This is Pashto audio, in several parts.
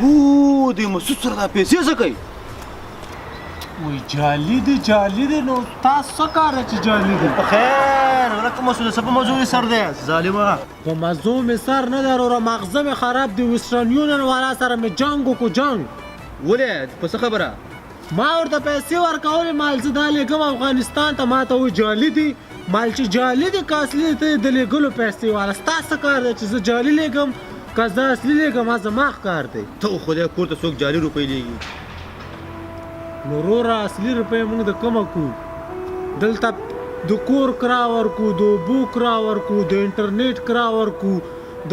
هو دې مسعود سره دا پیسې څه کوي؟ وای جالي دی نو تاسو څه کار چې جالي دی؟ په خیر ورکه مسعود څه په موضوع یې سر دی ظالمه؟ په موضوع مې سر نه دی وروره، مغزه مې خراب دی. ویسټرن یونین والا سره مې جنګ وکړو جنګ. ولې په څه خبره؟ ما ورته پیسې ورکولې مال زه دا لېږم افغانستان ته، ما ته وایي جالي دي. مال چې جالي دي که اصلي دي ته یې د لېږلو پیسې والا. ستا څه کار دی چې زه جالي لېږم که زه اصلي لېږم؟ زما ښکار دی. ته خدای کور ته څوک جالي روپۍ لېږي؟ نو وروره اصلي روپۍ موږ د کومه کوو؟ دلته د کور کرا ورکو، د اوبو کرا ورکو، د انټرنیټ کرا ورکو،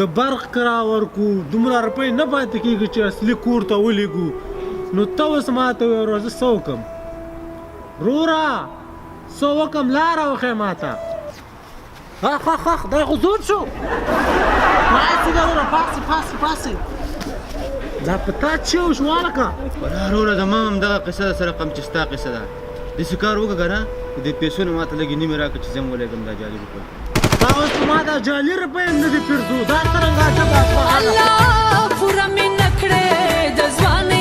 د برق کرا ورکو. دومره روپۍ نه پاتې کېږي چې اصلي کور ته ولېږو. نو ته اوس ماته وایې وروره زه څه وکړم؟ وروره څه وکړم؟ لاره وښیه ماته. اخ دی خو زود شو. پاسې ده وروره، پاسې. دا په تا چې وشو هلکه؟ ولا وروره زما همدغه قصه ده سره قم چې ستا قصه ده. داسې کار وکړه که نه د پیسو نه ماته لږې نیمې راکړه چې زه هم ولېږم دا جالي روپۍ. دا اوس په ما دا جالي روپۍ هم نه دي پېرزو. دا څرنګه ژبه الله پوره مې نه کړې د ځوانۍ